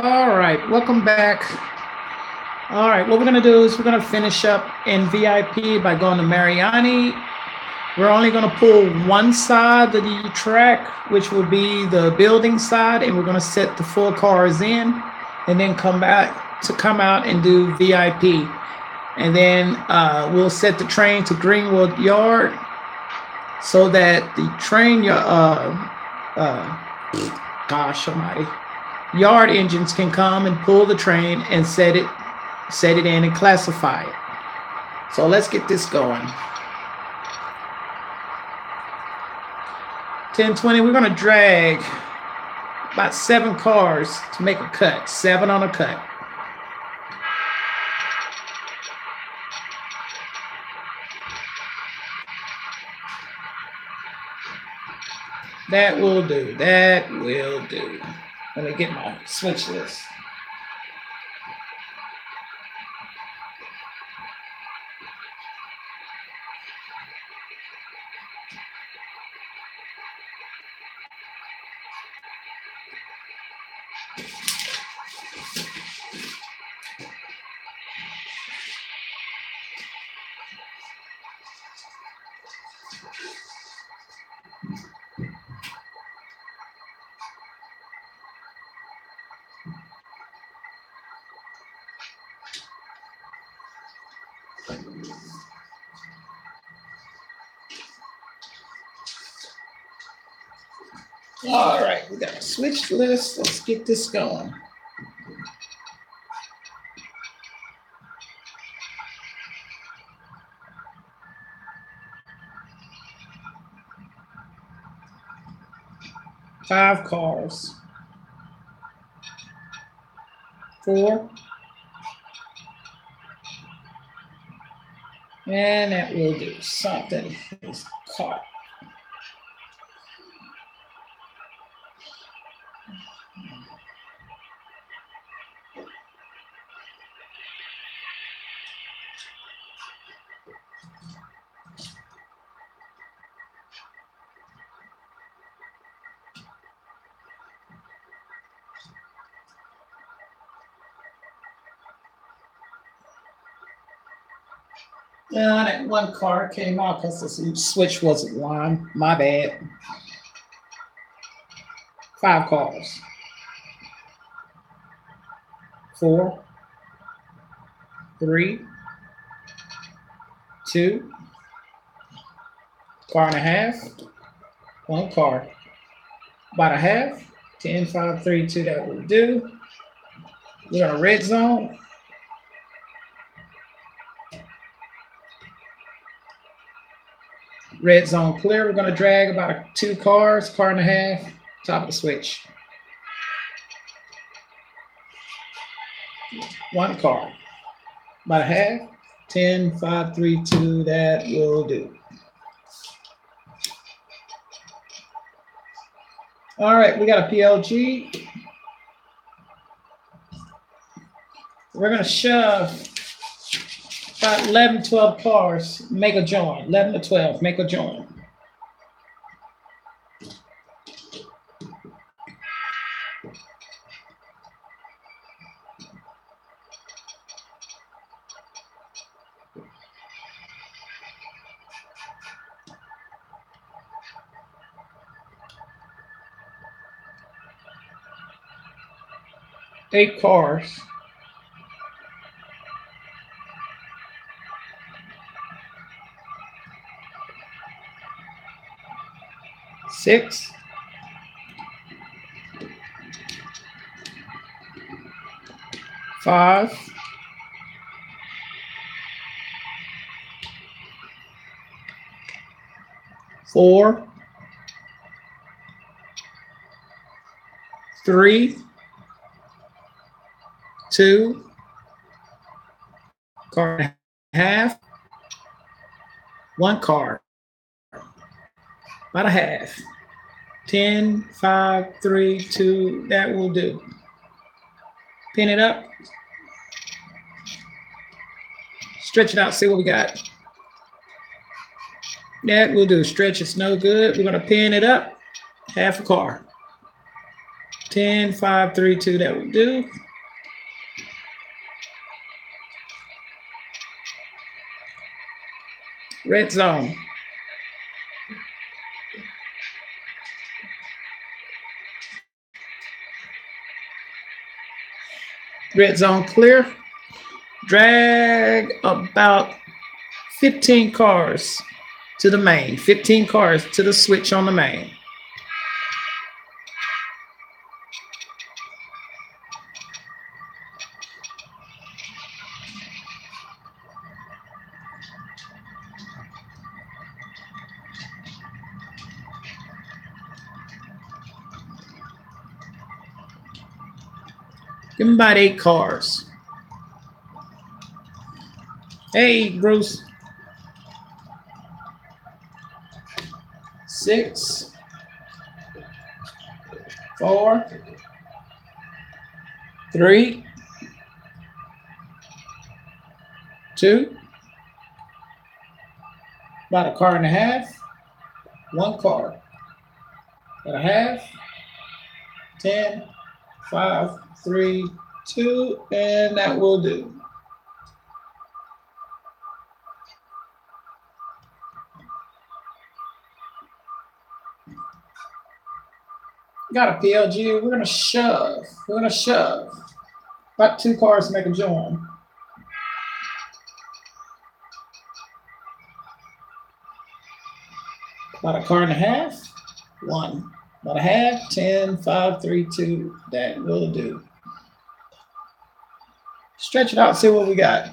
All right, welcome back. All right, what we're gonna do is we're gonna finish up in VIP by going to Mariani. We're only gonna pull one side of the track, which will be the building side, and we're gonna set the 4 cars in, and then come out and do VIP, and then we'll set the train to Greenwood Yard so that the train gosh almighty, yard engines can come and pull the train and set it in and classify it. So let's get this going. 10:20, we're gonna drag about 7 cars to make a cut, 7 on a cut. That will do, that will do. Let me get my switch list. All right, we got a switch list. Let's get this going. Five cars. 4. And that will do. Something is caught. That 1 car came out because the switch wasn't lined. My bad. 5 cars. 4, 3, 2, car and a half, 1 car. About a half. 10, 5, 3, 2, that will do. We're gonna red zone. Red zone clear. We're gonna drag about 2 cars, car and a half, top of the switch. 1 car. About a half. 10, 5, 3, 2, that will do. All right, we got a PLG. We're gonna shove about 11, 12 cars, make a join. 11 to 12, make a join. Eight cars. 6. 5. 4. 3. 2. Car and a half. 1 car. About a half. 10, 5, 3, 2, that will do. Pin it up. Stretch it out, see what we got. That will do. Stretch, it's no good. We're gonna pin it up. Half a car. 10, 5, 3, 2, that will do. Red zone. Red zone clear. Drag about 15 cars to the main. 15 cars to the switch on the main. Give me about 8 cars. Hey, Bruce. 6, 4, 3, 2, about a car and a half. 1 car. And a half. 10, 5, 3, 2, and that will do. Got a PLG. We're gonna shove. We're gonna shove. About 2 cars to make a join. About a car and a half. 1. About a half. 10, 5, 3, 2. That will do. Stretch it out. See what we got.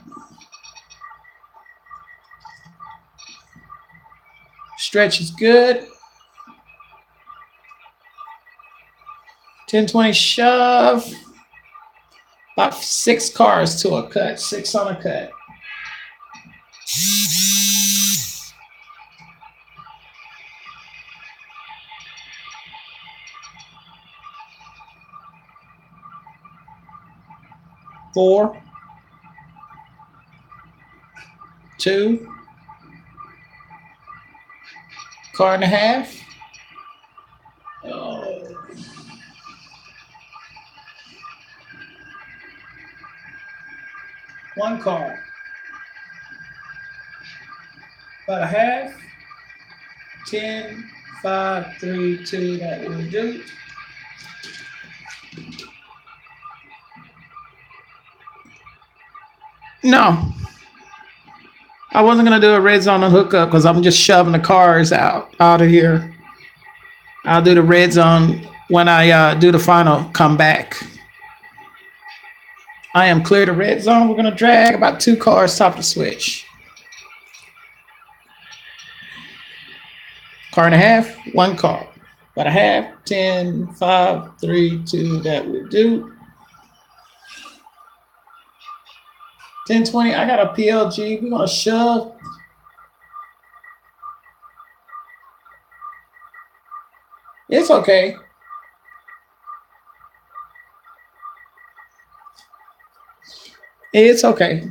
Stretch is good. 10, 20 shove. About 6 cars to a cut. 6 on a cut. Four, 2, car and a half. Oh. 1 car. About a half. 10, 5, 3, 2, that will do. No. I wasn't going to do a red zone on hookup because I'm just shoving the cars out of here. I'll do the red zone when I do the final comeback. I am clear to red zone. We're going to drag about 2 cars top the switch. Car and a half, 1 car. About a half, 10, 5, 3, 2, that will do. 10, 20, I got a PLG. We're going to shove. It's okay. It's okay.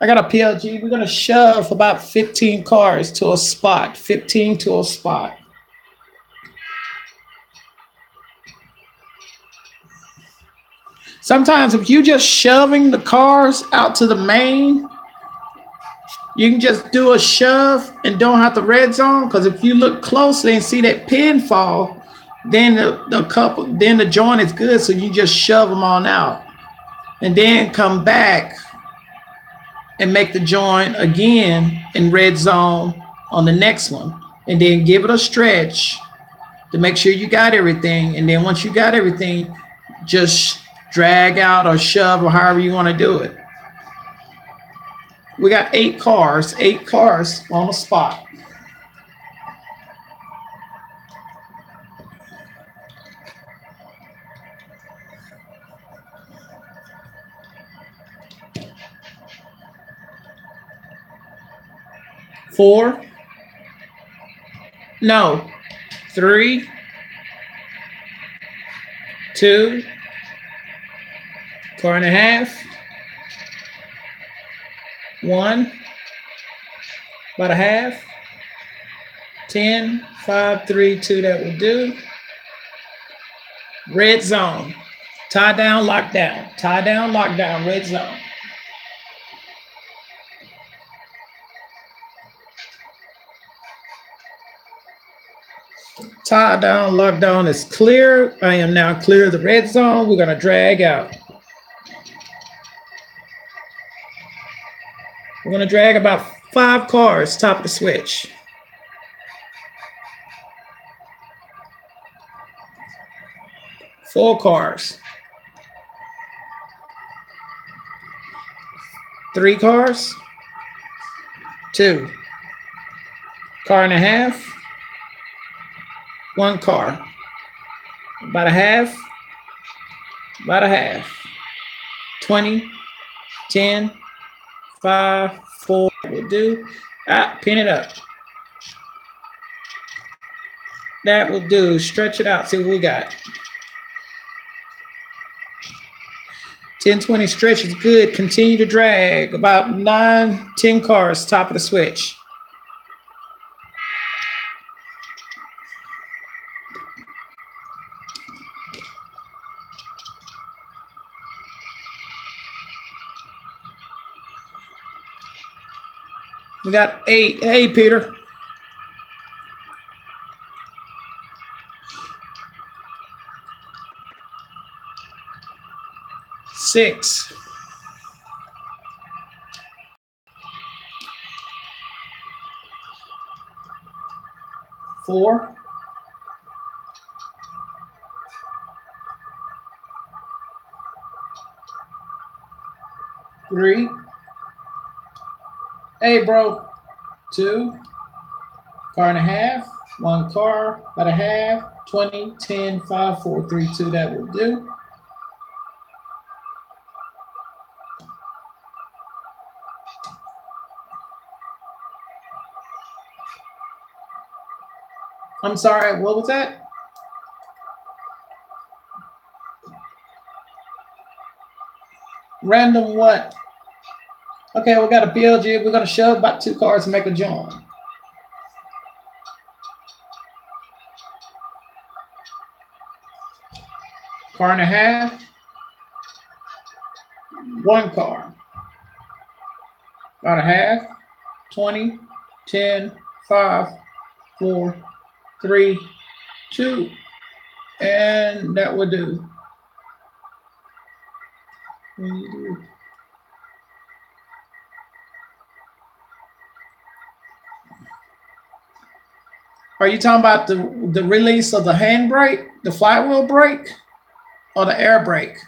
I got a PLG. We're going to shove about 15 cars to a spot. 15 to a spot. Sometimes if you just shoving the cars out to the main, you can just do a shove and don't have the red zone. Because if you look closely and see that pin fall, then the joint is good. So you just shove them on out and then come back and make the joint again in red zone on the next one. And then give it a stretch to make sure you got everything. And then once you got everything, just drag out or shove or however you want to do it. We got 8 cars on the spot. Four. No. 3, 2, car and a half. 1, about a half. 10, 5, 3, 2, that will do. Red zone. Tie down, lock down. Tie down, lock down, red zone. Tie down, lock down is clear. I am now clear of the red zone. We're going to drag out. We're going to drag about 5 cars, top of the switch. Four cars. 3 cars. 2. Car and a half. 1 car. About a half. About a half. 20. 10. 5. 4. Will do. Pin it up. That will do. Stretch it out. See what we got. 10, 20 stretch is good. Continue to drag. About 9, 10 cars, top of the switch. We got 8. Hey, Peter. 6. 4. 3. Hey, bro. 2. Car and a half. 1 car. About a half. 20, 10, 5, 4, 3, 2. That will do. I'm sorry, what was that? Random what? Okay, we got a BLG. We're going to shove about 2 cards and make a join. Car and a half. 1 car. About a half. 20, 10, 5, 4, 3, 2, and that would do. Are you talking about the release of the handbrake, the flywheel brake, or the air brake?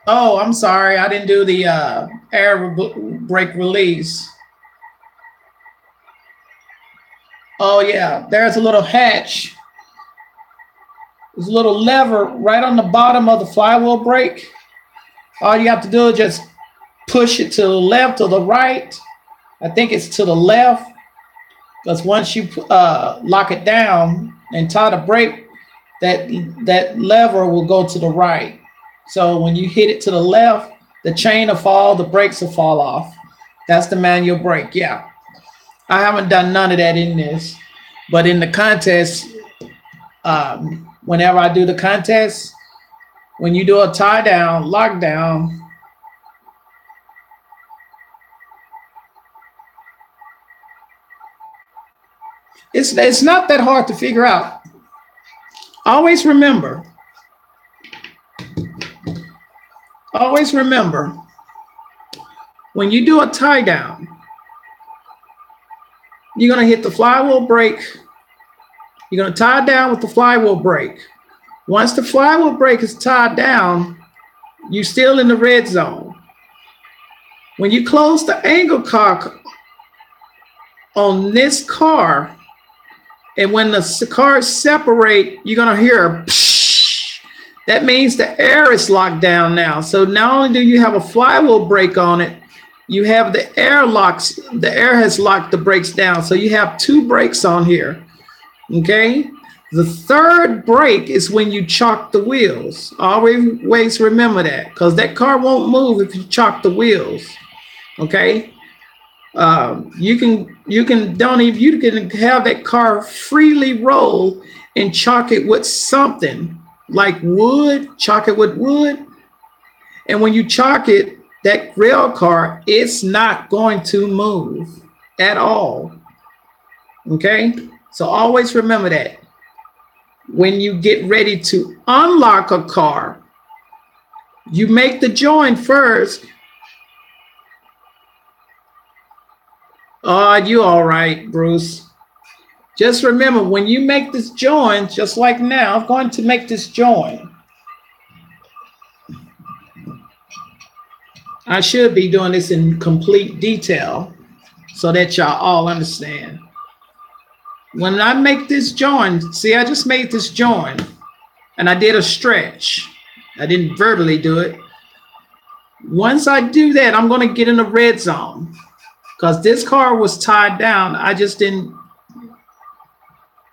Oh, I'm sorry. I didn't do the air brake release. Oh, yeah. There's a little hatch. There's a little lever right on the bottom of the flywheel brake. All you have to do is just push it to the left or the right. I think it's to the left. Because once you lock it down and tie the brake, that lever will go to the right. So when you hit it to the left, the chain will fall, the brakes will fall off. That's the manual brake, yeah. I haven't done none of that in this, but in the contest, whenever I do the contest, when you do a tie down, lockdown, it's not that hard to figure out. Always remember, when you do a tie down, you're going to hit the flywheel brake. You're going to tie down with the flywheel brake. Once the flywheel brake is tied down, you're still in the red zone. When you close the angle cock on this car, and when the cars separate, you're going to hear a psh. That means the air is locked down now. So not only do you have a flywheel brake on it, you have the air locks. The air has locked the brakes down. So you have 2 brakes on here. Okay. The third brake is when you chock the wheels. Always remember that, because that car won't move if you chock the wheels. Okay. You can have that car freely roll and chalk it with something like wood, chalk it with wood. And when you chalk it, that rail car, it's not going to move at all. Okay? So always remember that. When you get ready to unlock a car, you make the join first. Oh, you all right, Bruce. Just remember, when you make this join, just like now, I'm going to make this join. I should be doing this in complete detail so that y'all all understand. When I make this join, see, I just made this join and I did a stretch. I didn't verbally do it. Once I do that, I'm going to get in the red zone because this car was tied down. I just didn't.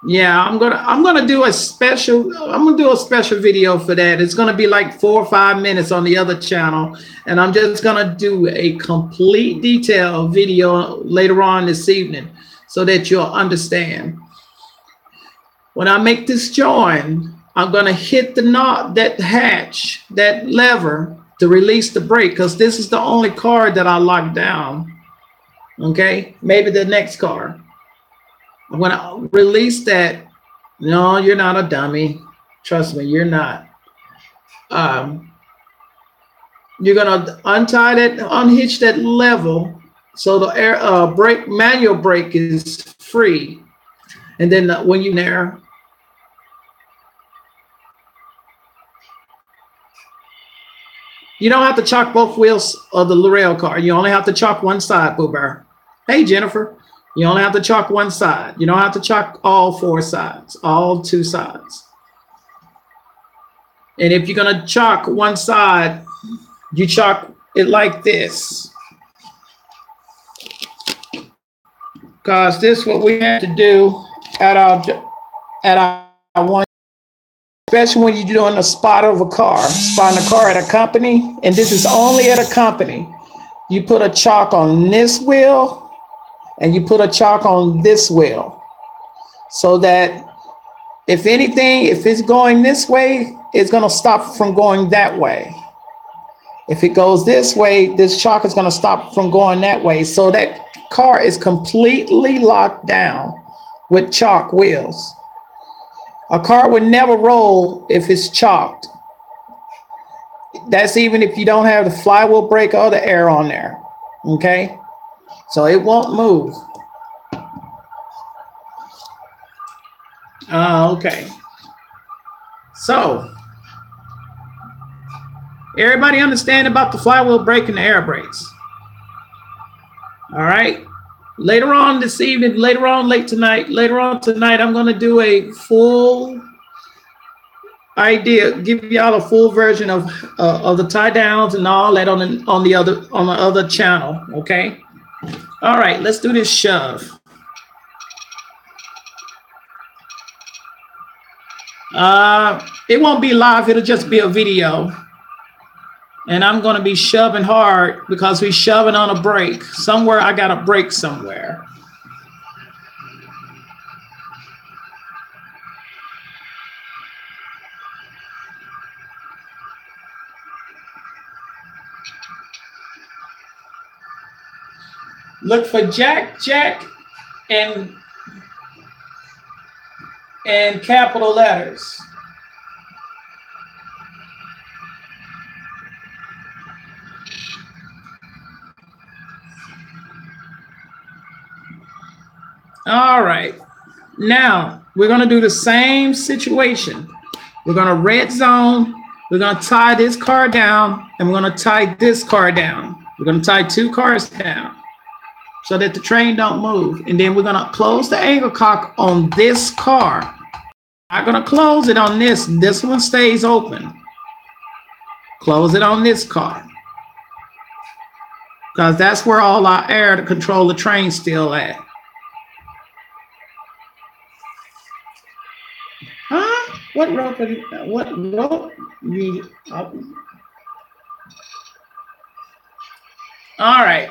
Yeah, I'm gonna do a special video for that. It's gonna be like 4 or 5 minutes on the other channel, and I'm just gonna do a complete detailed video later on this evening so that you'll understand. When I make this join, I'm gonna hit the knob, that hatch, that lever to release the brake, because this is the only car that I locked down. Okay, maybe the next car. When I release that, no, you're not a dummy. Trust me, you're not. You're gonna untie that, unhitch that level, so the brake, manual brake is free, and then when you're there, you don't have to chalk both wheels of the rail car. You only have to chalk one side, Boo Bear. Hey, Jennifer. You only have to chalk one side. You don't have to chalk all 4 sides, all 2 sides. And if you're going to chalk one side, you chalk it like this. Because this is what we have to do at our one, especially when you're doing a spot of a car, spotting a car at a company, and this is only at a company. You put a chalk on this wheel, and you put a chalk on this wheel, so that if anything, if it's going this way, it's going to stop from going that way. If it goes this way, this chalk is going to stop from going that way. So that car is completely locked down with chalk wheels. A car would never roll if it's chalked. That's even if you don't have the flywheel brake or the air on there. Okay? So it won't move. Okay. So, everybody understand about the flywheel brake and the air brakes? All right. Later on this evening, later on tonight, I'm going to do a full idea, give y'all a full version of the tie downs and all that on the other channel. Okay. All right, let's do this shove. It won't be live, it'll just be a video. And I'm gonna be shoving hard because we're shoving on a brake. Somewhere I got a brake somewhere. Look for Jac Jac and capital letters. All right. Now we're going to do the same situation. We're going to red zone. We're going to tie this car down, and we're going to tie this car down. We're going to tie 2 cars down so that the train don't move. And then we're going to close the angle cock on this car. I'm going to close it on this. This one stays open. Close it on this car, because that's where all our air to control the train still at. Huh? What rope? What rope? All right.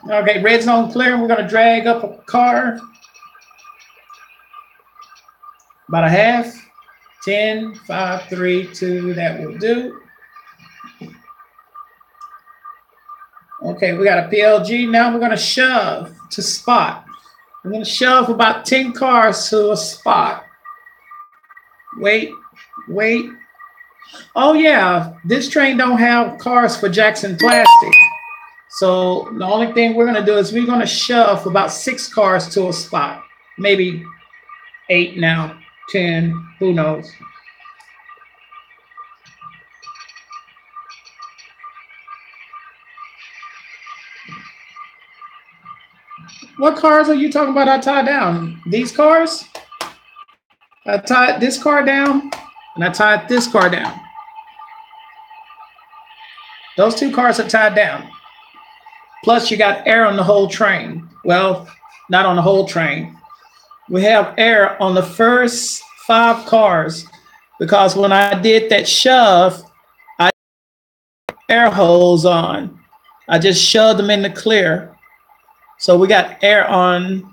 Okay, red zone clear. We're gonna drag up a car. About a half. 10, 5, 3, 2, that will do. Okay, we got a PLG. Now we're gonna shove to spot. We're gonna shove about 10 cars to a spot. Wait, wait. Oh yeah, this train don't have cars for Jackson Plastic. So the only thing we're gonna do is we're gonna shove about 6 cars to a spot. Maybe 8 now, 10, who knows. What cars are you talking about I tied down? These cars? I tied this car down and I tied this car down. Those 2 cars are tied down. Plus you got air on the whole train. Well, not on the whole train. We have air on the first 5 cars because when I did that shove, I air holes on. I just shoved them in the clear. So we got air on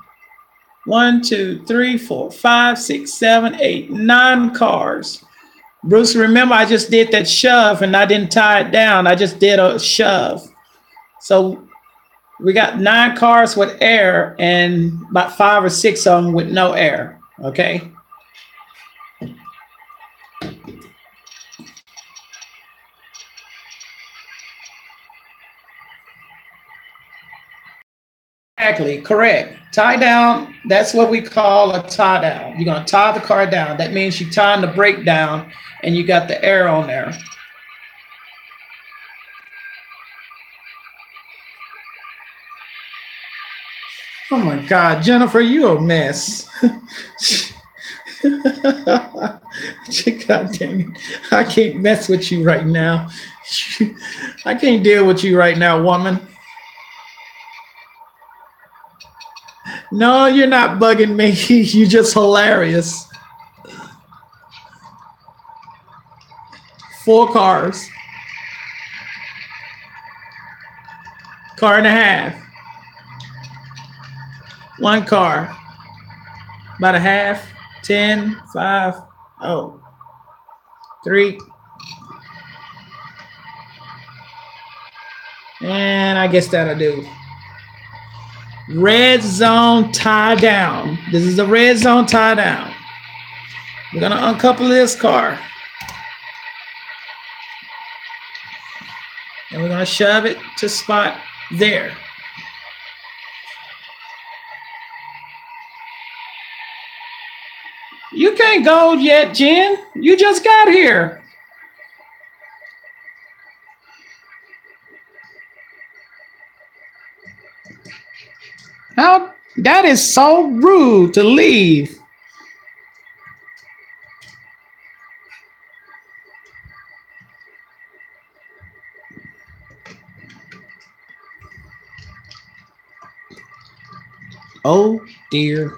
1, 2, 3, 4, 5, 6, 7, 8, 9 cars. Bruce, remember I just did that shove and I didn't tie it down. I just did a shove. So we got 9 cars with air and about 5 or 6 of them with no air. Okay. Exactly, correct. Tie down, that's what we call a tie down. You're going to tie the car down. That means you're tying the brake down and you got the air on there. Oh my God, Jennifer, you a mess. God dang it. I can't mess with you right now. I can't deal with you right now, woman. No, you're not bugging me. You're just hilarious. 4 cars. Car and a half. 1 car. About a half. 10, 5, 3. And I guess that'll do. Red zone tie down. This is the red zone tie down. We're going to uncouple this car. And we're going to shove it to spot there. You can't go yet, Jen. You just got here. How? That is so rude to leave. Oh dear.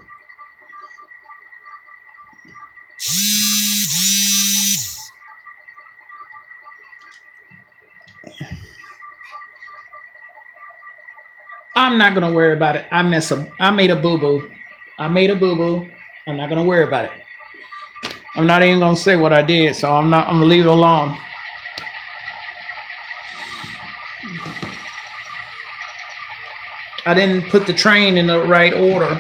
I'm not gonna worry about it. I made a boo-boo. I made a boo-boo. I'm not gonna worry about it. I'm not even gonna say what I did, so I'm gonna leave it alone. I didn't put the train in the right order.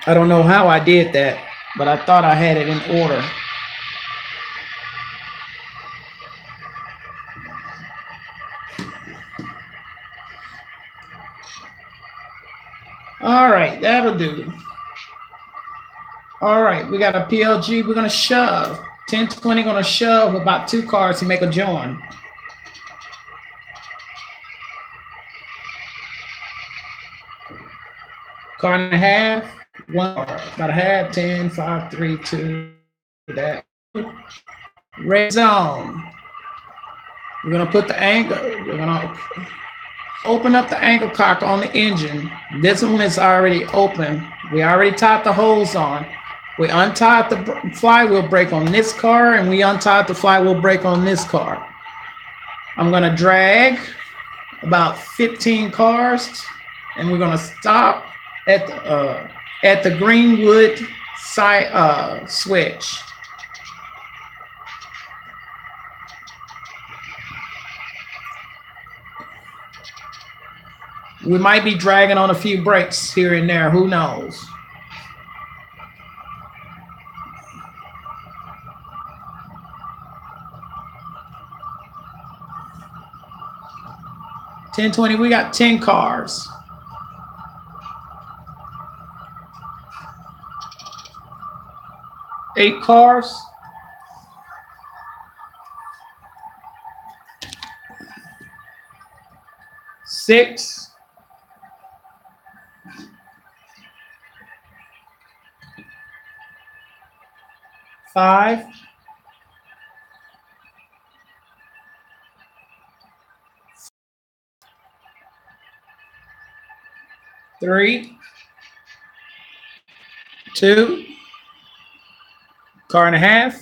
I don't know how I did that, but I thought I had it in order. All right, that'll do. All right, we got a PLG. We're gonna shove. 1020 gonna shove about 2 cars to make a join. Car and a half, 1 car. About a half, 10, 5, 3, 2, that. Red zone. We're gonna put the angle. We're gonna open up the angle cock on the engine. This one is already open. We already tied the holes on. We untied the flywheel brake on this car and we untied the flywheel brake on this car. I'm gonna drag about 15 cars, and we're gonna stop at the Greenwood side switch. We might be dragging on a few brakes here and there. Who knows? $10.20. We got 10 cars. Eight cars. Six. Five. Three. Two. Car and a half.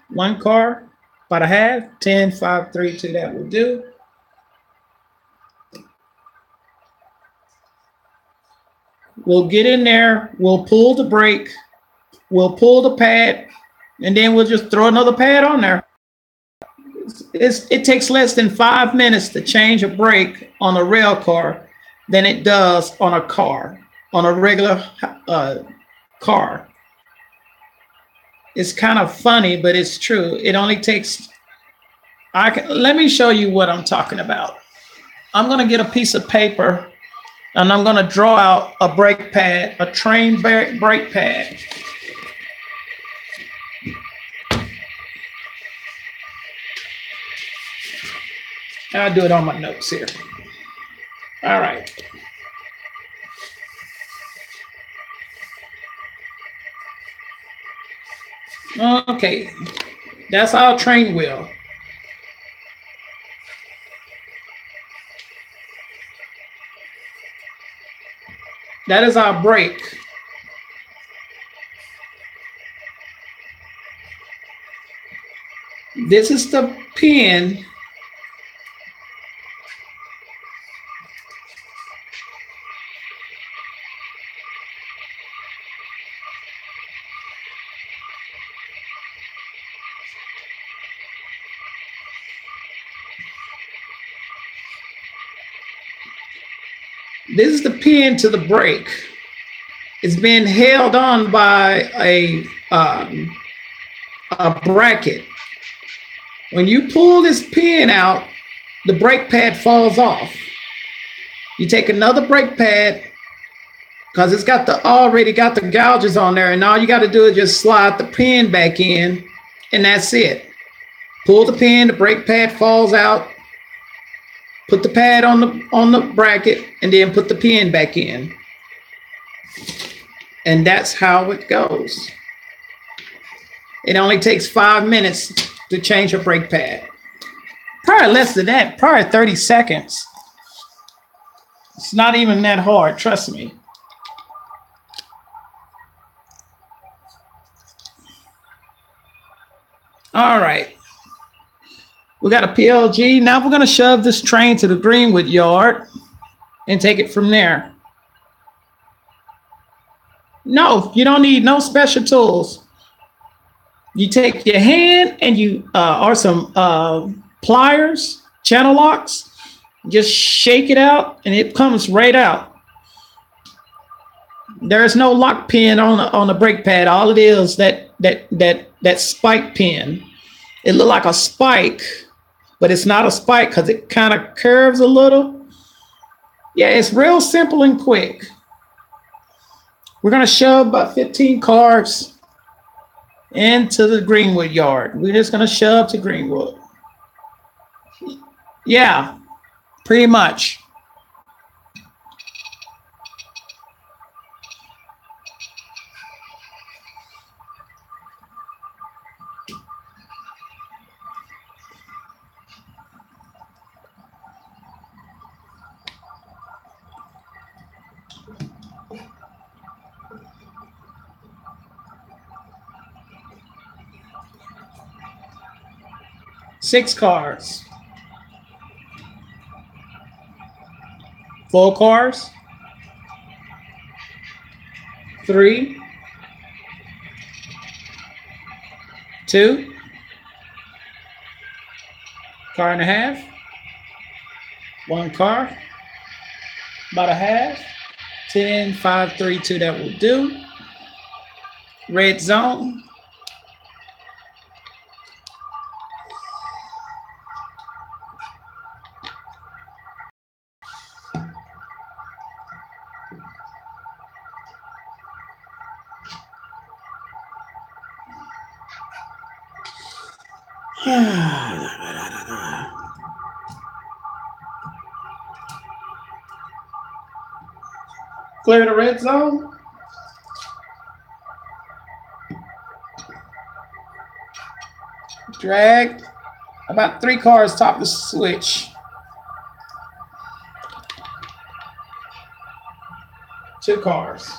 One car. About a half. 10, 5, 3, 2. That will do. We'll get in there. We'll pull the brake. We'll pull the pad. And then we'll just throw another pad on there. It takes less than 5 minutes to change a brake on a rail car than it does on a car, on a regular car. It's kind of funny, but it's true. It only takes, let me show you what I'm talking about. I'm going to get a piece of paper and I'm going to draw out a brake pad, a train brake pad. I'll do it on my notes here. All right. Okay, that's our train wheel. That is our brake. This is the pin. This is the pin to the brake. It's being held on by a bracket. When you pull this pin out, the brake pad falls off. You take another brake pad because it's got already got the gouges on there, and all you got to do is just slide the pin back in, and that's it. Pull the pin, the brake pad falls out. Put the pad on the bracket and then put the pin back in. And that's how it goes. It only takes 5 minutes to change a brake pad. Probably less than that, probably 30 seconds. It's not even that hard, trust me. All right. We got a PLG. Now we're going to shove this train to the Greenwood yard and take it from there. No, you don't need no special tools. You take your hand and you or some pliers, channel locks, just shake it out and it comes right out. There is no lock pin on the brake pad. All it is that spike pin. It looked like a spike, but it's not a spike because it kind of curves a little. Yeah, it's real simple and quick. We're going to shove about 15 cars into the Greenwood yard. We're just going to shove to Greenwood. Yeah, pretty much. Six cars. 4 cars. 3, 2, car and a half. 1 car, about a half. 10, 5, 3, 2, that will do. Red zone. Clear the red zone. Drag. About 3 cars top the switch. 2 cars.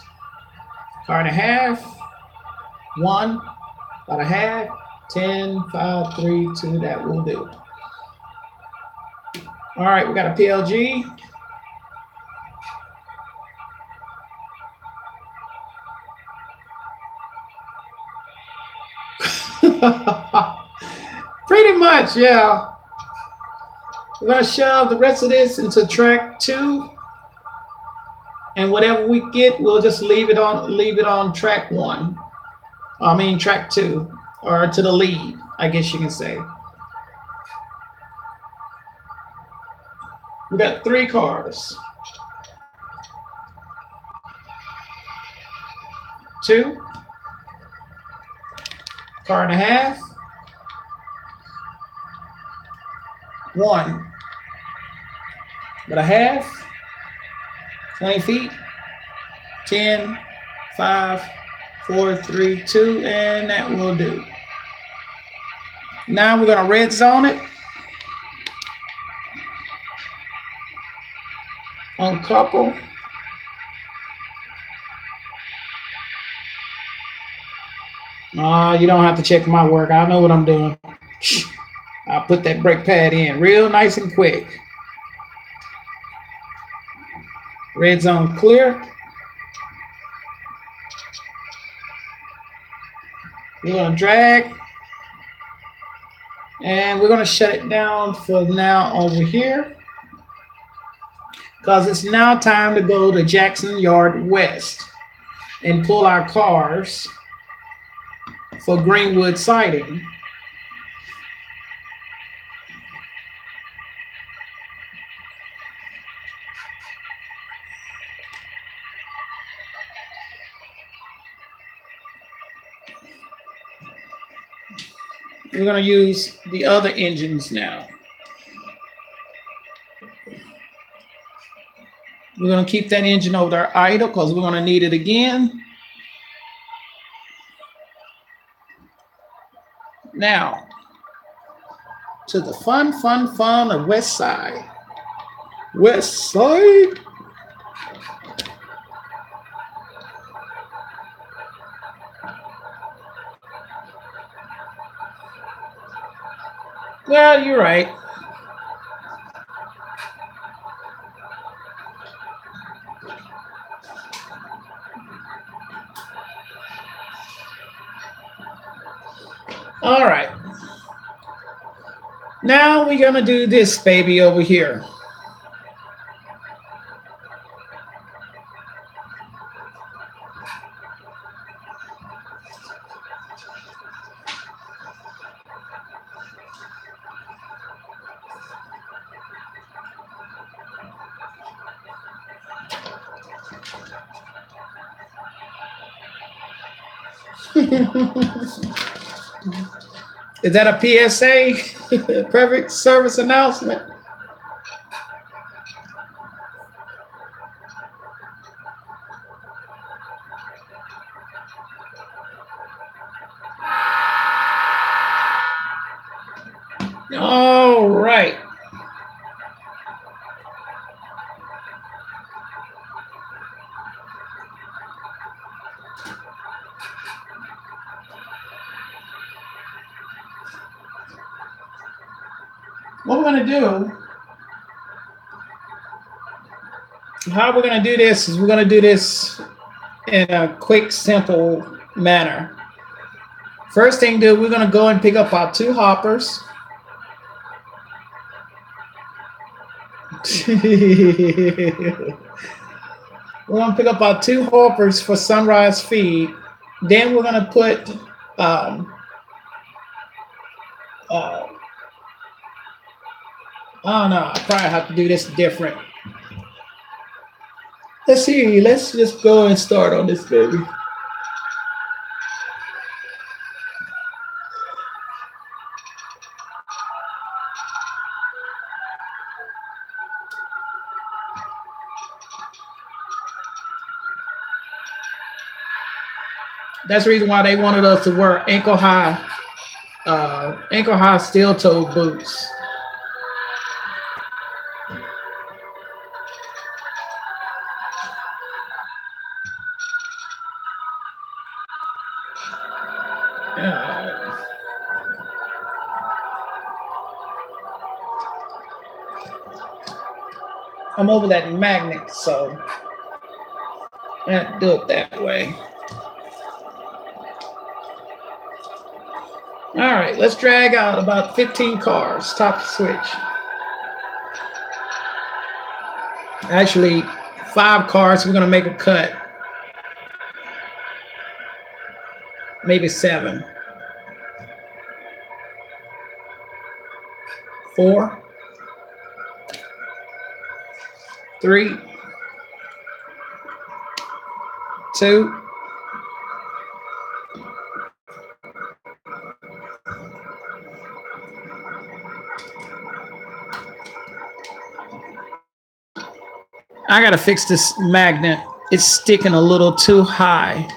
Car and a half. 1, about a half. 10, 5, 3, 2, that will do. All right, we got a PLG. Pretty much, yeah. We're gonna shove the rest of this into track 2, and whatever we get, we'll just leave it on track 1. I mean track 2, or to the lead, I guess you can say. We got 3 cars. 2, car and a half. 1, but a half. 20 feet. 10, 5, 4, 3, 2, and that will do. Now we're gonna red zone it. Uncouple. You don't have to check my work. I know what I'm doing. I'll put that brake pad in real nice and quick. Red zone clear. We're gonna drag. And we're gonna shut it down for now over here, because it's now time to go to Jackson Yard West and pull our cars for Greenwood siding. We're going to use the other engines now. We're going to keep that engine over there idle because we're going to need it again. Now, to the fun of West Side. West Side. Well, you're right. All right. Now we're going to do this baby over here. Is that a PSA? Perfect service announcement. All right. What we're going to do How we're going to do this is we're going to do this in a quick, simple manner. First thing to do, we're going to go and pick up our 2 hoppers. We're going to pick up our 2 hoppers for sunrise feed. Then we're going to put I don't know. I probably have to do this different. Let's see. Let's just go and start on this baby. That's the reason why they wanted us to wear ankle high steel toe boots. I'm over that magnet, so I have to do it that way. All right, let's drag out about 15 cars, top switch. Actually, 5 cars, we're gonna make a cut. Maybe 7. 4. 3. 2. I gotta fix this magnet. It's sticking a little too high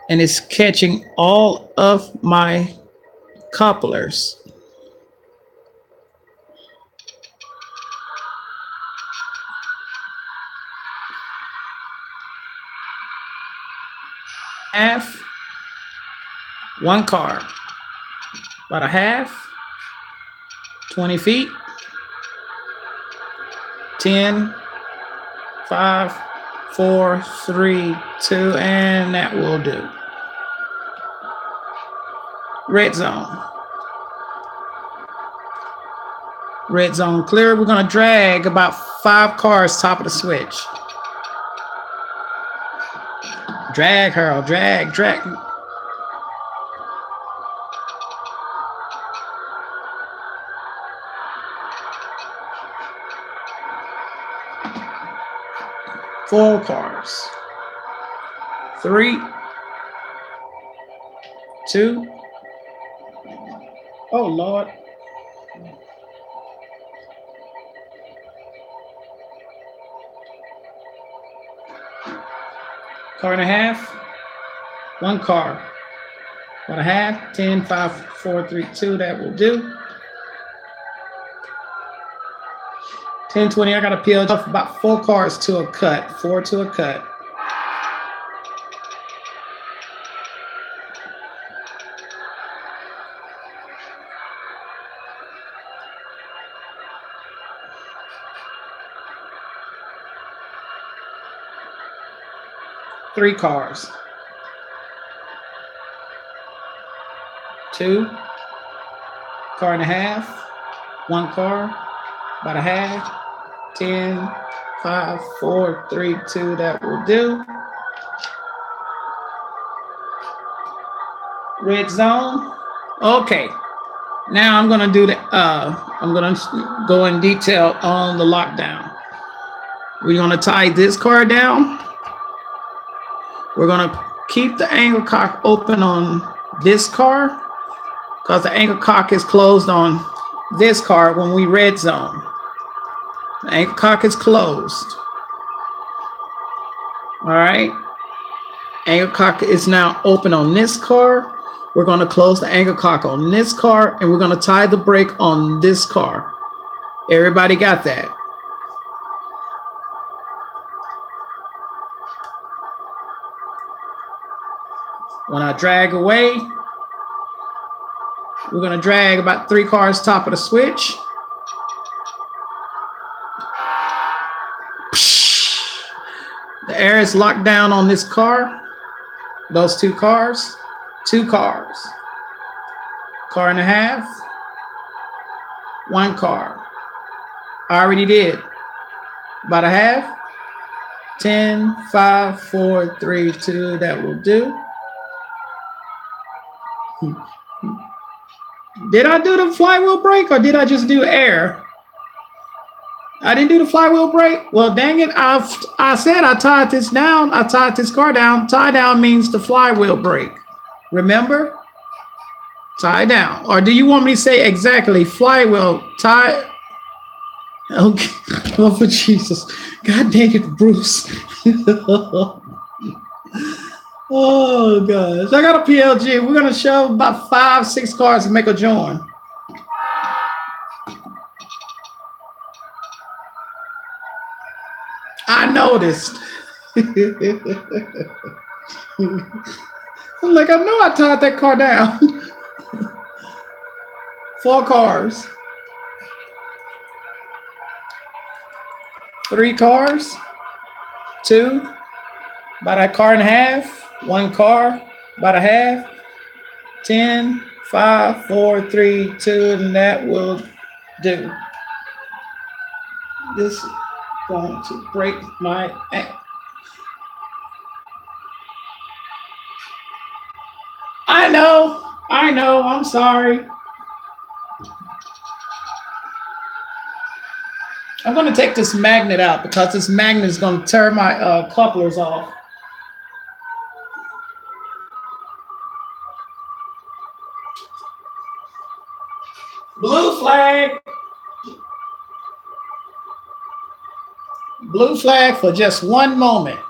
and it's catching all of my couplers. Half, 1 car, about a half, 20 feet, 10, 5, 4, 3, 2, and that will do. Red zone. Red zone clear. We're gonna drag about 5 cars top of the switch. Drag, Harold, drag. 4 cars. 3, 2. Oh, Lord. Car and a half. 1 car. 1 and a half. 10, 5, 4, 3, 2. That will do. 10, 20. I got to peel off about 4 cars to a cut. 4 to a cut. Three cars. 2. Car and a half. 1 car. About a half. 10, 5, 4, 3, 2. That will do. Red zone. Okay. Now I'm gonna do the. I'm gonna go in detail on the lockdown. We're gonna tie this car down. We're gonna keep the angle cock open on this car because the angle cock is closed on this car when we red zone. The angle cock is closed. All right. Angle cock is now open on this car. We're going to close the angle cock on this car, and we're going to tie the brake on this car. Everybody got that? When I drag away, we're going to drag about 3 cars top of the switch. air is locked down on this car. Those two cars. Two cars. Car and a half. One car. I already did. About a half. 10, 5, 4, 3, 2. That will do. Did I do the flywheel brake or did I just do air? I didn't do the flywheel brake? Well, dang it. I said I tied this down. I tied this car down. Tie down means the flywheel brake. Remember? Tie down. Or do you want me to say exactly flywheel tie? Okay. Oh, for Jesus. God dang it, Bruce. Oh, gosh. I got a PLG. We're going to shove about 5, 6 cars and make a join. I noticed. I'm like, I know I tied that car down. 4 cars. 3 cars. 2. About a car and a half. 1 car. About a half. 10, 5, 4, 3, 2, and that will do. This is going to break my ankle. I know, I'm sorry. I'm going to take this magnet out because this magnet is going to tear my couplers off. Blue flag. Blue flag for just 1 moment.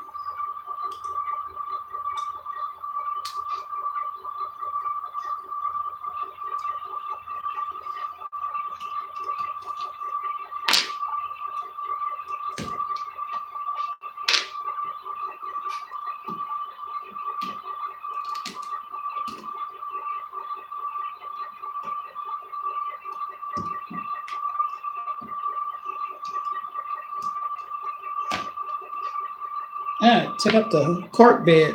Took up the cork bed.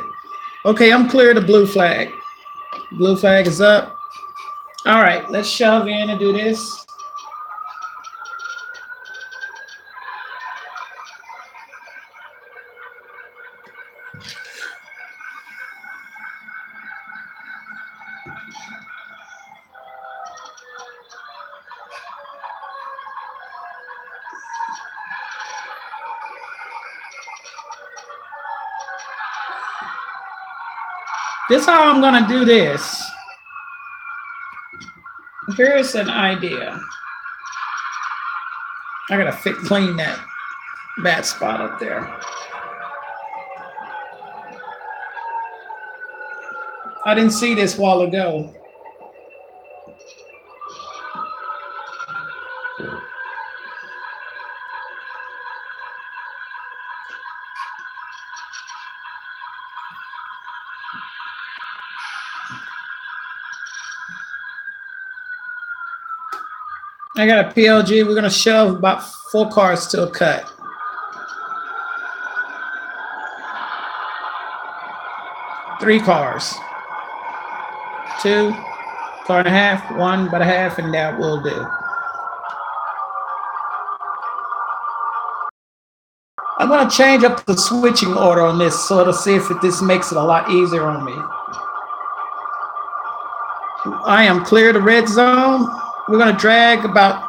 Okay, I'm clear of the blue flag. Blue flag is up. All right, let's shove in and do this. This is how I'm going to do this. Here's an idea. I got to clean that bad spot up there. I didn't see this a while ago. I got a PLG. We're going to shove about 4 cars to a cut. Three cars. 2, car and a half, 1 but a half, and that will do. I'm going to change up the switching order on this so to see if this makes it a lot easier on me. I am clear the red zone. We're going to drag about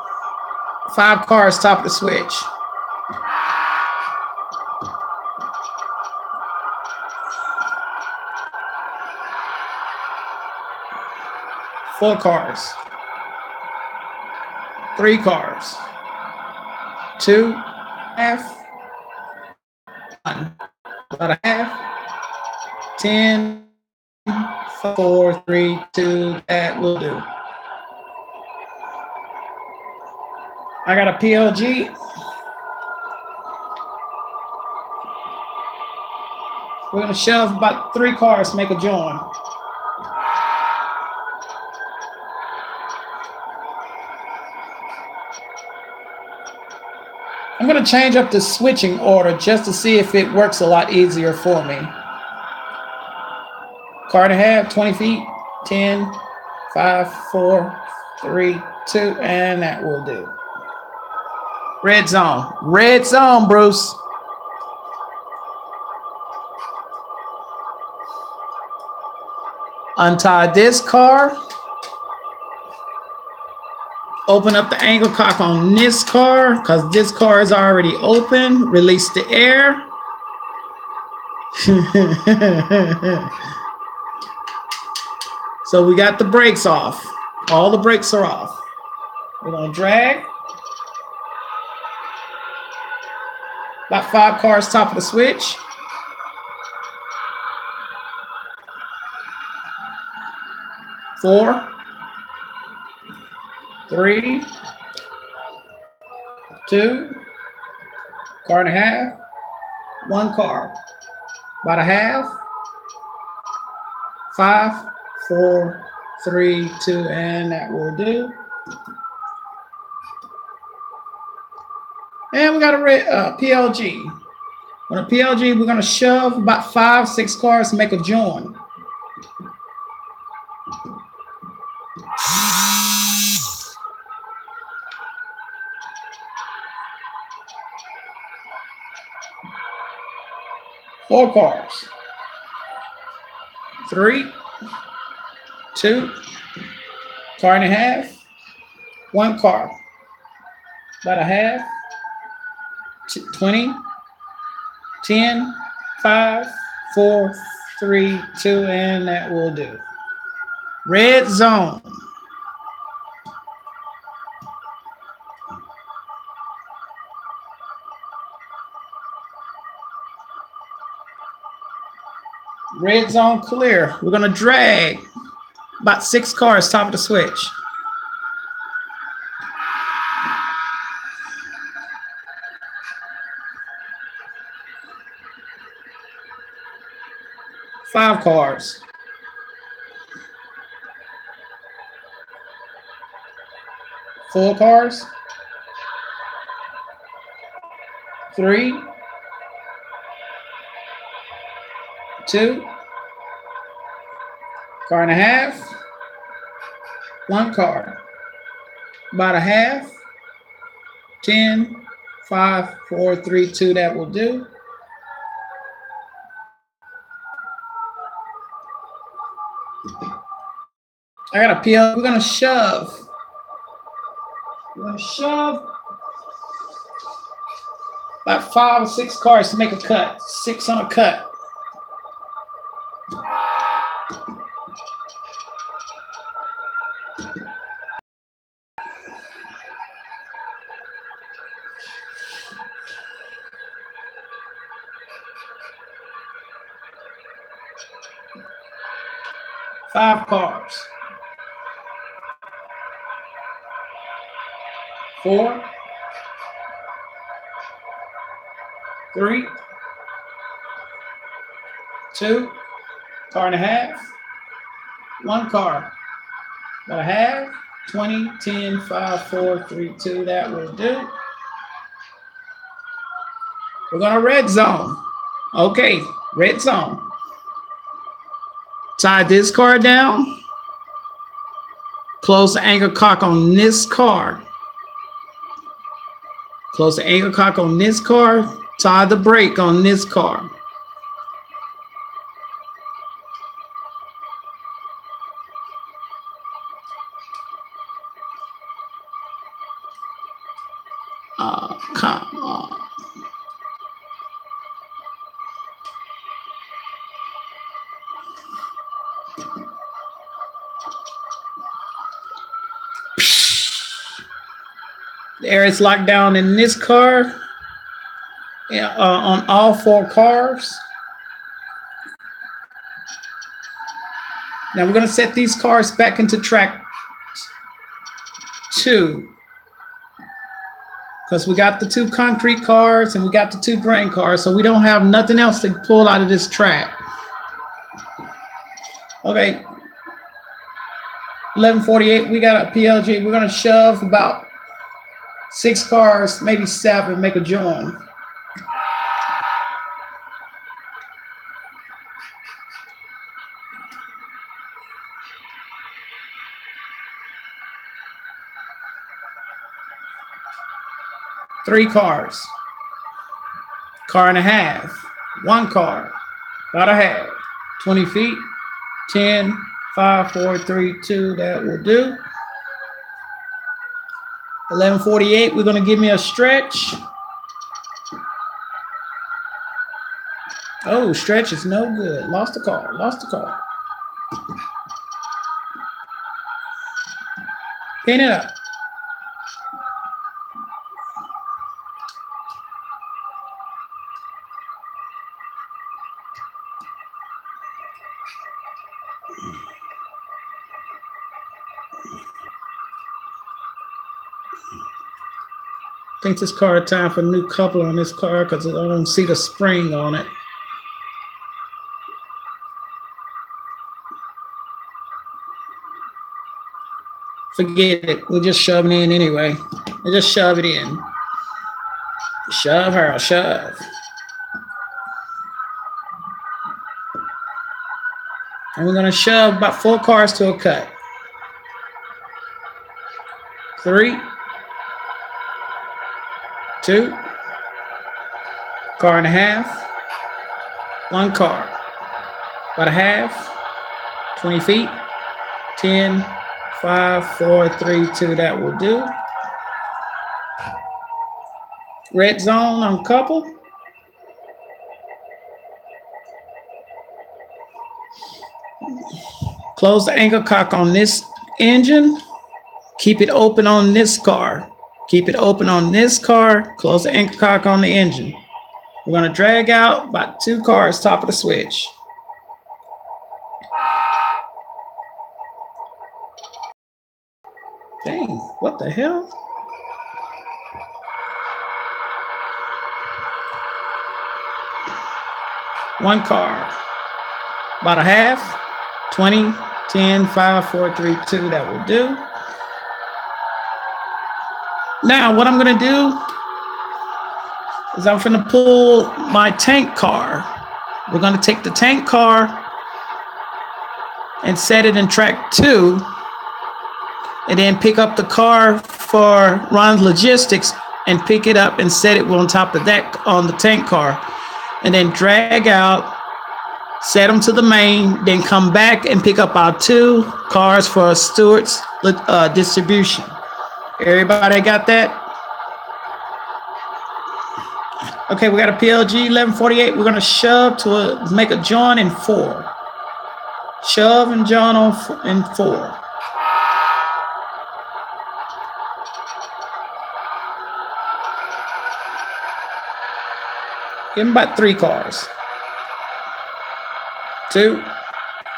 5 cars top of the switch. Four cars. 3 cars. 2, half. 1, about a half. 10, 4, 3, 2, that will do. I got a PLG. We're gonna shove about 3 cars to make a join. I'm going to change up the switching order just to see if it works a lot easier for me. Car and a half, 20 feet, 10, 5, 4, 3, 2, and that will do. Red zone. Red zone, Bruce. Untie this car. Open up the angle cock on this car because this car is already open. Release the air. So we got the brakes off. All the brakes are off. We're going to drag. About 5 cars top of the switch. Four, 3, 2, car and a half, 1 car, about a half, 5, 4, 3, 2, and that will do. And we got a red PLG. On a PLG, we're going to shove about 5, 6 cars to make a join. Four cars. 3, 2, car and a half, 1 car, about a half, 20, 10, 5, 4, 3, 2, and that will do. Red zone. Red zone clear. We're going to drag about 6 cars top of the switch. Five cars. 4 cars. 3, 2, car and a half, 1 car, about a half, 10, 5, 4, 3, 2, that will do. I got a PL. We're going to shove. We're going to shove about 5 or 6 cars to make a cut. 6 on a cut. Five cars. 4, 3, 2, car and a half, 1 car, about a half, 20, 10, 5, 4, 3, 2, that will do. We're going to red zone. Okay, red zone. Tie this car down. Close the anchor cock on this car. Close the anchor cock on this car. Tie the brake on this car. Come on. The air is locked down in this car, on all 4 cars. Now we're going to set these cars back into track 2. Because we got the 2 concrete cars and we got the 2 grain cars, so we don't have nothing else to pull out of this track. Okay. 11:48, we got a PLG. We're going to shove about 6 cars, maybe 7, make a join. Three cars. Car and a half. 1 car. About a half. 20 feet. 10, 5, 4, 3, 2. That will do. 11:48. We're going to give me a stretch. Oh, stretch is no good. Lost the car. Lost the car. Pin it up. I think this car time for a new coupler on this car because I don't see the spring on it. Forget it. We'll just shove it in anyway. We'll just shove it in. Shove her, shove. And we're going to shove about 4 cars to a cut. 3, 2, car and a half, 1 car, about a half, 20 feet, 10, 5, 4, 3, 2, that will do. Red zone on couple. Close the anchor cock on this engine. Keep it open on this car. Keep it open on this car. Close the anchor cock on the engine. We're going to drag out about 2 cars, top of the switch. Dang, what the hell? One car. About a half. 20, 10, 5, 4, 3, 2. That will do. Now, what I'm going to do is I'm going to pull my tank car. We're going to take the tank car and set it in track 2, and then pick up the car for Ron's Logistics and pick it up and set it on top of that on the tank car, and then drag out, set them to the main, then come back and pick up our 2 cars for Stewart's distribution. Everybody got that? Okay, we got a PLG 1148. We're going to shove to make a join in 4. Shove and join in 4. Give him about 3 cars. 2,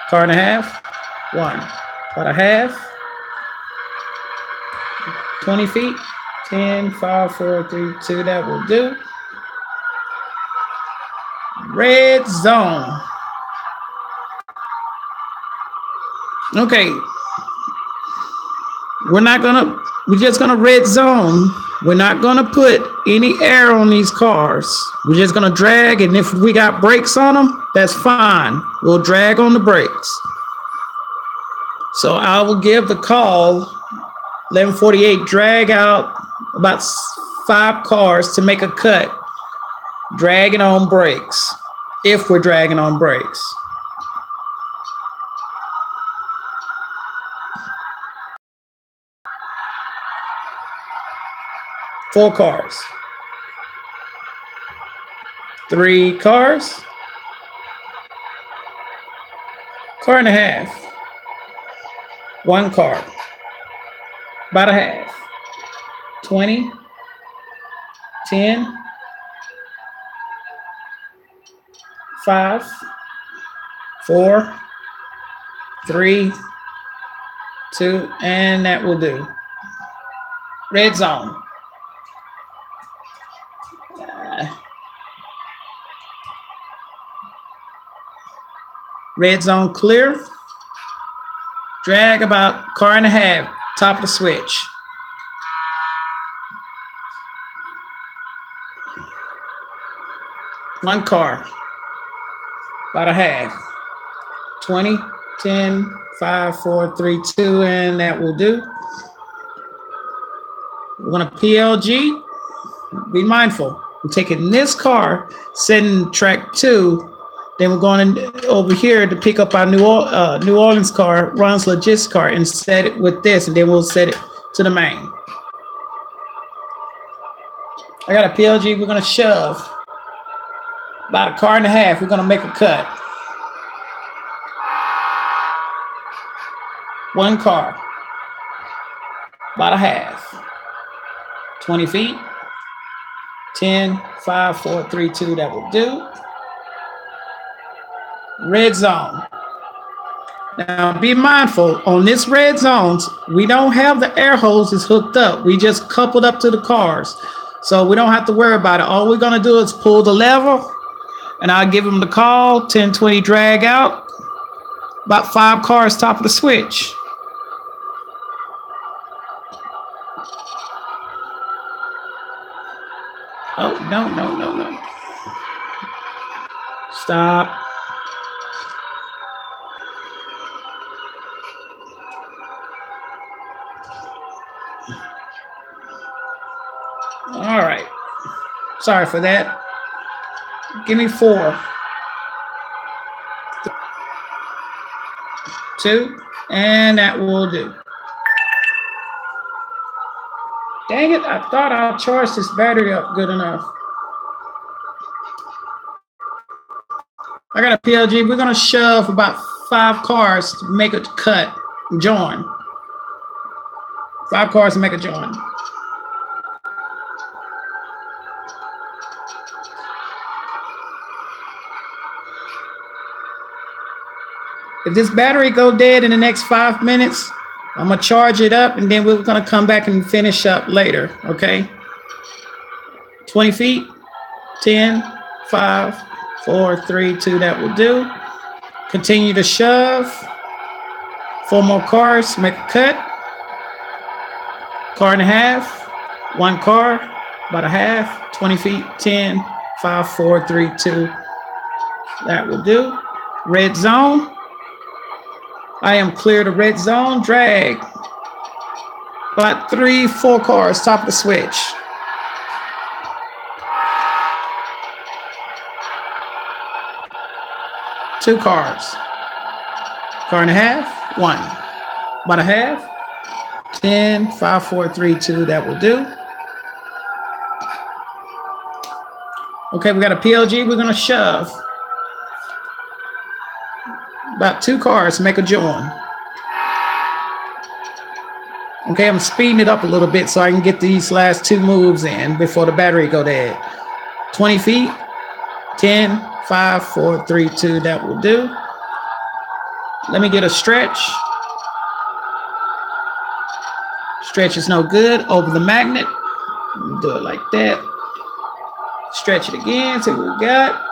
car and a half, 1, about a half, 20 feet, 10, 5, 4, 3, 2, that will do. Red zone. Okay. We're just gonna red zone. We're not gonna put any air on these cars. We're just gonna drag, and if we got brakes on them, that's fine. We'll drag on the brakes. So I will give the call, 1148, drag out about 5 cars to make a cut, dragging on brakes, if we're dragging on brakes. Four cars. 3 cars. Car and a half. 1 car. About a half. 20. 10. 5. 4. 3. 2. And that will do. Red zone. Red zone clear. Drag about car and a half, top of the switch. One car, about a half. 20, 10, 5, 4, 3, 2, and that will do. We're going to PLG. Be mindful. We're taking this car, setting track 2. Then we're going over here to pick up our New Orleans car, Ron's Logistics car, and set it with this, and then we'll set it to the main. I got a PLG. We're going to shove about a car and a half. We're going to make a cut. One car, about a half. 20 feet. 10, 5, 4, 3, 2, that will do. Red zone. Now be mindful, on this red zones, we don't have the air hoses hooked up. We just coupled up to the cars. So we don't have to worry about it. All we're gonna do is pull the lever and I'll give them the call, 10, 20 drag out. About 5 cars top of the switch. Oh, no. Stop. All right. Sorry for that. Give me 4. 2, and that will do. Dang it, I thought I'll charge this battery up good enough. I got a PLG. We're going to shove about 5 cars to make a cut, join. 5 cars to make a join. If this battery go dead in the next 5 minutes, I'm going to charge it up, and then we're going to come back and finish up later, okay? 20 feet, 10, 5, 4, 3, 2, that will do. Continue to shove. 4 more cars, make a cut. Car and a half, 1 car, about a half, 20 feet, 10, 5, 4, 3, 2. That will do. Red zone. I am clear to red zone, drag. About 3, 4 cars, top of the switch. Two cars. Car and a half, 1. About a half. 10, 5, 4, 3, 2, that will do. Okay, we got a PLG, we're gonna shove. About 2 cars, make a join. Okay, I'm speeding it up a little bit so I can get these last 2 moves in before the battery go dead. 20 feet, 10, 5, 4, 3, 2, that will do. Let me get a stretch. Stretch is no good, over the magnet. Do it like that. Stretch it again, see what we got.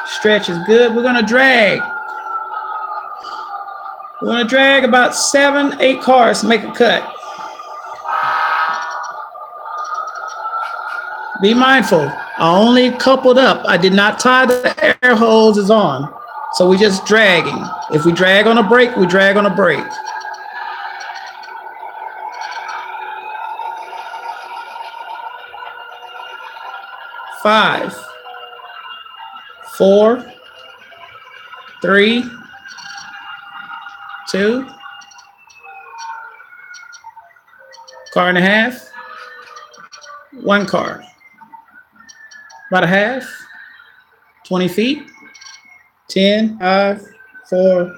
Stretch is good, we're gonna drag. We're gonna drag about 7, 8 cars to make a cut. Be mindful, I only coupled up. I did not tie the air hoses on. So we're just dragging. If we drag on a brake, we drag on a brake. Five, 4, 3, 2, car and a half, 1 car, about a half, 20 feet, 10, 5, 4,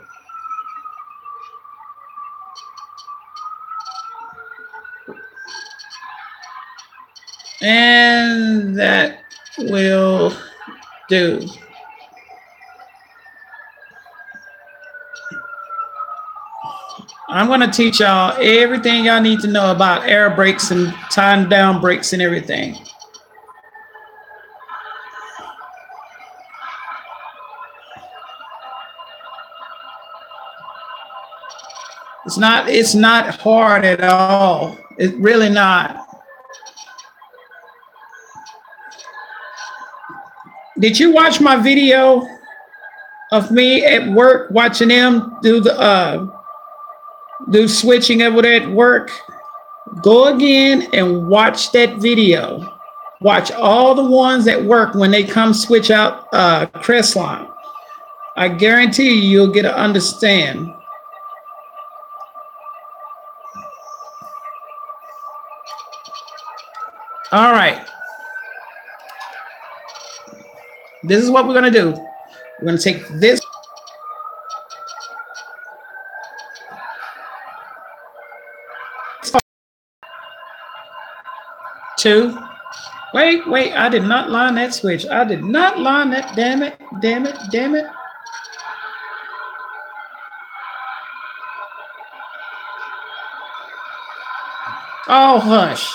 and that will do. I'm going to teach y'all everything y'all need to know about air brakes and tying down brakes and everything. It's not hard at all. It's really not. Did you watch my video of me at work watching them do the do switching over there at work? Go again and watch that video. Watch all the ones at work when they come switch out Crestline. I guarantee you'll get to understand. All right. This is what we're going to do. We're going to take this. Two. Wait, I did not line that switch. I did not line that. Damn it. Oh, hush.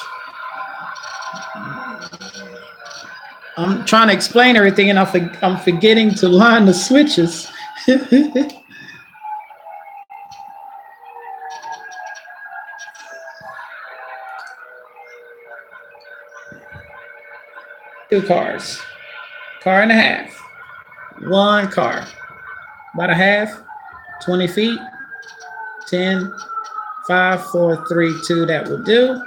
I'm trying to explain everything and I'm forgetting to line the switches. Two cars. Car and a half. One car. About a half. 20 feet. 10, 5, 4, 3, 2. That will do.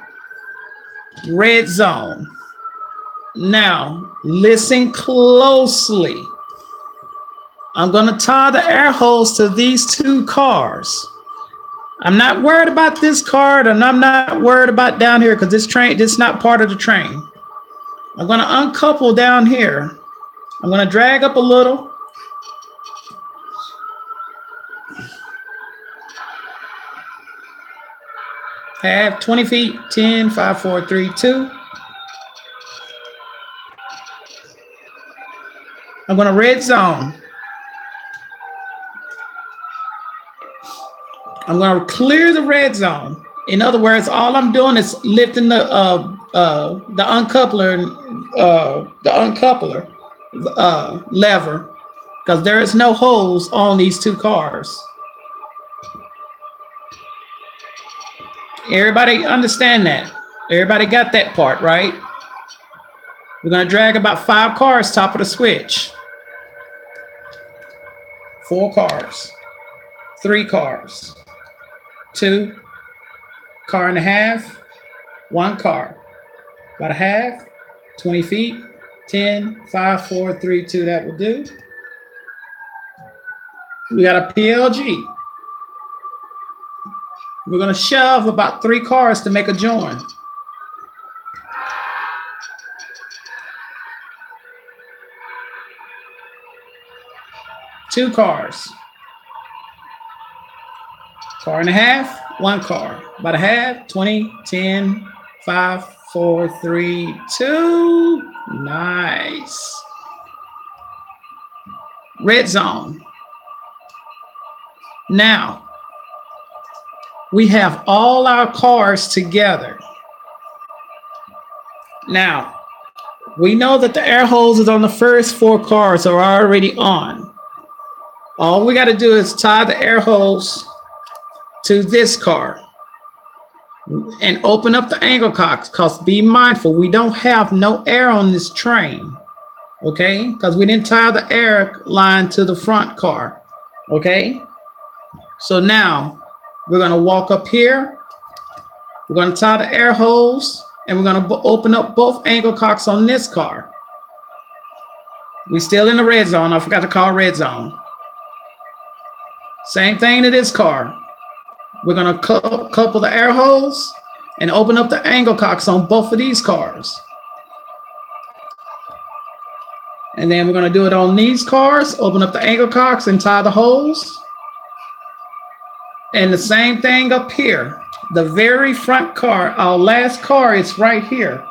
Red zone. Now, listen closely. I'm going to tie the air hose to these two cars. I'm not worried about this car, and I'm not worried about down here because this is not part of the train. I'm going to uncouple down here. I'm going to drag up a little. Have 20 feet, 10, 5, 4, 3, 2. I'm going to red zone. I'm going to clear the red zone. In other words, all I'm doing is lifting the uncoupler lever because there is no hose on these two cars. Everybody understand that? Everybody got that part, right? We're going to drag about 5 cars top of the switch. 4 cars. 3 cars. 2. Car and a half. 1 car. About a half. 20 feet. 10, 5, 4, 3, 2. That will do. We got a PLG. We're going to shove about 3 cars to make a join. Two cars. Car and a half, 1 car. About a half, 20, 10, 5, 4, 3, 2. Nice. Red zone. Now, we have all our cars together. Now, we know that the air hoses on the first 4 cars are already on. All we got to do is tie the air hose to this car and open up the angle cocks, because be mindful, we don't have no air on this train, okay? Because we didn't tie the air line to the front car, okay? So now we're going to walk up here. We're going to tie the air hose, and we're going to open up both angle cocks on this car. We're still in the red zone. I forgot to call red zone. Same thing to this car. We're going to couple the air hose and open up the angle cocks on both of these cars. And then we're going to do it on these cars, open up the angle cocks and tie the hose. And the same thing up here. The very front car, our last car is right here.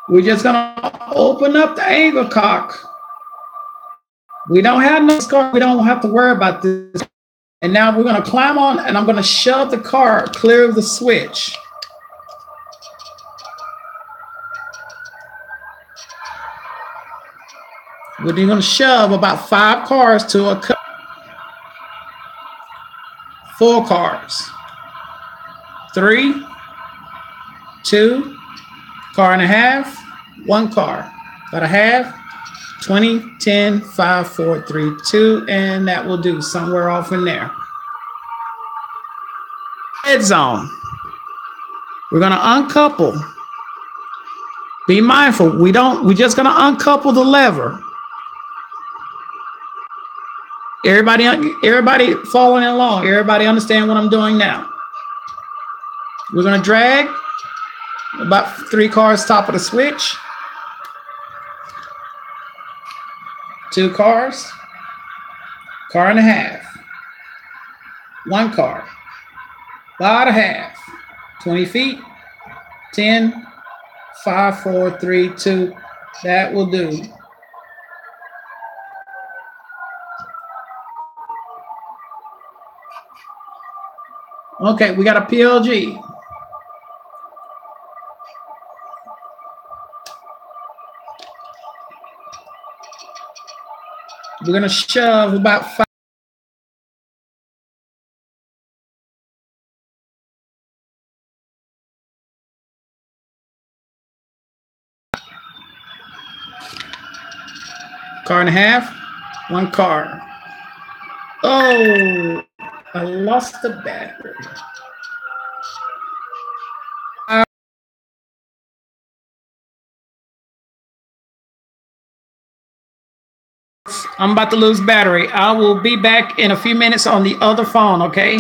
We're just going to open up the angle cock. We don't have no car. We don't have to worry about this. And now we're going to climb on, and I'm going to shove the car clear of the switch. We're going to shove about 5 cars to a 4 cars. 3, 2, car and a half, 1 car. About a half, 20, 10, 5, 4, 3, 2, and that will do somewhere off in there. Red zone. We're gonna uncouple. Be mindful. We're just gonna uncouple the lever. Everybody following along. Everybody understand what I'm doing now. We're gonna drag about 3 cars top of the switch. 2 cars. Car and a half. 1 car. About a half. 20 feet. 10, 5, 4, 3, 2. That will do. Okay, we got a PLG. We're going to shove about 5. Car and a half. 1 car. Oh, I lost the battery. I'm about to lose battery. I will be back in a few minutes on the other phone, okay?